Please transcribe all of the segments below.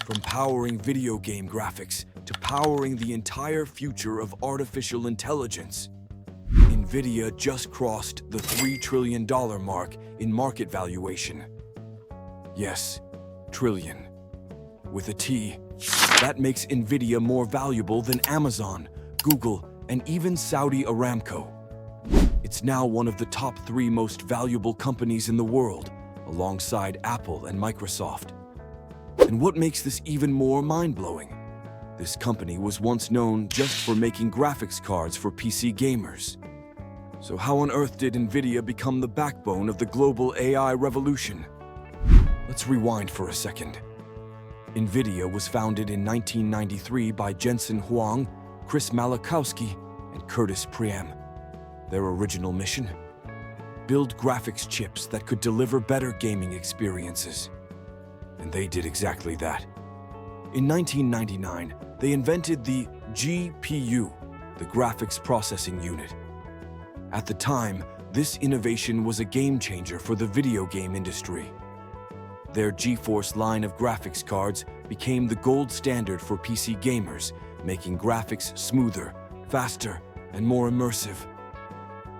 From powering video game graphics to powering the entire future of artificial intelligence, NVIDIA just crossed the $3 trillion mark in market valuation. Yes, trillion. With a T, that makes NVIDIA more valuable than Amazon, Google, and even Saudi Aramco. It's now one of the top 3 most valuable companies in the world, alongside Apple and Microsoft. And what makes this even more mind-blowing? This company was once known just for making graphics cards for PC gamers. So how on earth did NVIDIA become the backbone of the global AI revolution? Let's rewind for a second. NVIDIA was founded in 1993 by Jensen Huang, Chris Malachowski, and Curtis Priam. Their original mission? Build graphics chips that could deliver better gaming experiences. And they did exactly that. In 1999, they invented the GPU, the Graphics Processing Unit. At the time, this innovation was a game changer for the video game industry. Their GeForce line of graphics cards became the gold standard for PC gamers, making graphics smoother, faster, and more immersive.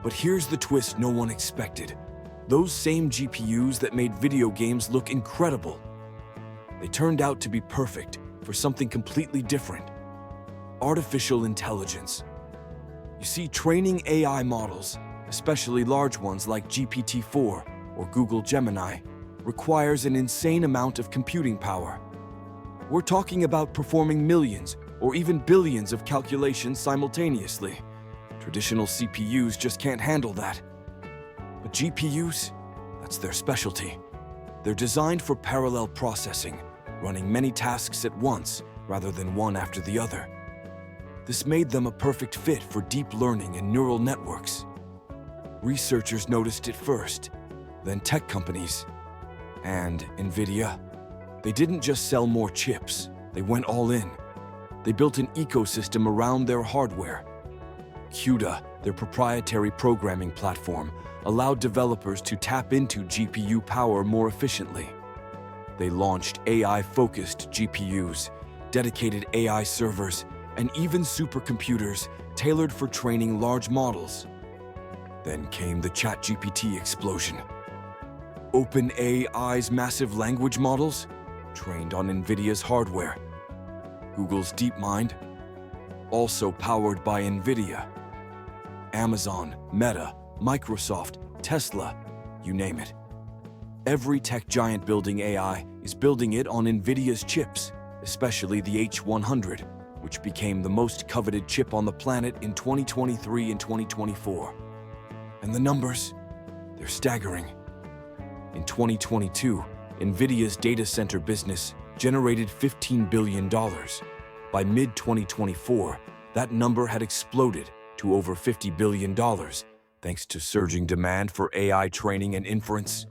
But here's the twist no one expected. Those same GPUs that made video games look incredible, they turned out to be perfect for something completely different: artificial intelligence. You see, training AI models, especially large ones like GPT-4 or Google Gemini, requires an insane amount of computing power. We're talking about performing millions or even billions of calculations simultaneously. Traditional CPUs just can't handle that. But GPUs, that's their specialty. They're designed for parallel processing, running many tasks at once rather than one after the other. This made them a perfect fit for deep learning and neural networks. Researchers noticed it first, then tech companies, and NVIDIA. They didn't just sell more chips, they went all in. They built an ecosystem around their hardware. CUDA, their proprietary programming platform, allowed developers to tap into GPU power more efficiently. They launched AI-focused GPUs, dedicated AI servers, and even supercomputers tailored for training large models. Then came the ChatGPT explosion. OpenAI's massive language models, trained on NVIDIA's hardware. Google's DeepMind, also powered by NVIDIA. Amazon, Meta, Microsoft, Tesla, you name it. Every tech giant building AI is building it on NVIDIA's chips, especially the H100, which became the most coveted chip on the planet in 2023 and 2024. And the numbers, they're staggering. In 2022, NVIDIA's data center business generated $15 billion. By mid-2024, that number had exploded to over $50 billion, thanks to surging demand for AI training and inference.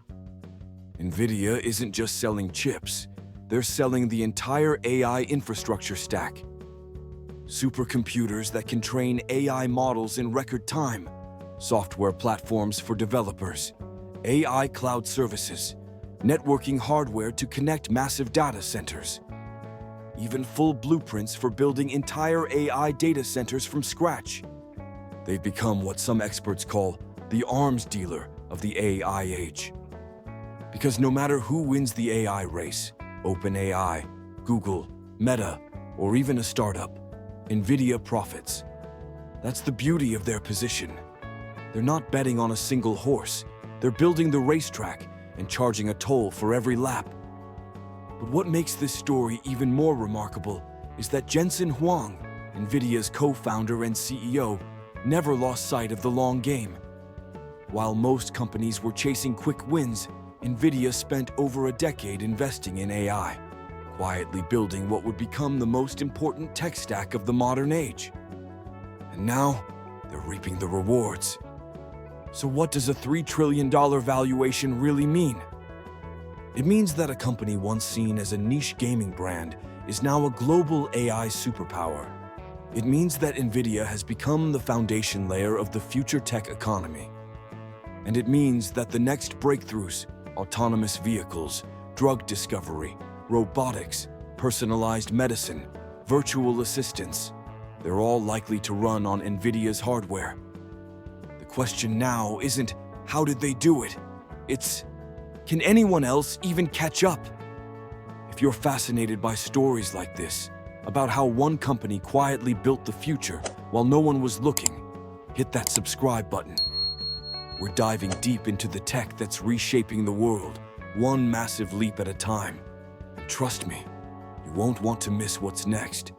NVIDIA isn't just selling chips, they're selling the entire AI infrastructure stack. Supercomputers that can train AI models in record time, software platforms for developers, AI cloud services, networking hardware to connect massive data centers, even full blueprints for building entire AI data centers from scratch. They've become what some experts call the arms dealer of the AI age. Because no matter who wins the AI race, OpenAI, Google, Meta, or even a startup, NVIDIA profits. That's the beauty of their position. They're not betting on a single horse. They're building the racetrack and charging a toll for every lap. But what makes this story even more remarkable is that Jensen Huang, NVIDIA's co-founder and CEO, never lost sight of the long game. While most companies were chasing quick wins, NVIDIA spent over a decade investing in AI, quietly building what would become the most important tech stack of the modern age. And now, they're reaping the rewards. So what does a $3 trillion valuation really mean? It means that a company once seen as a niche gaming brand is now a global AI superpower. It means that NVIDIA has become the foundation layer of the future tech economy. And it means that the next breakthroughs, autonomous vehicles, drug discovery, robotics, personalized medicine, virtual assistants. They're all likely to run on NVIDIA's hardware. The question now isn't, how did they do it? It's, can anyone else even catch up? If you're fascinated by stories like this, about how one company quietly built the future while no one was looking, hit that subscribe button. We're diving deep into the tech that's reshaping the world, one massive leap at a time. And trust me, you won't want to miss what's next.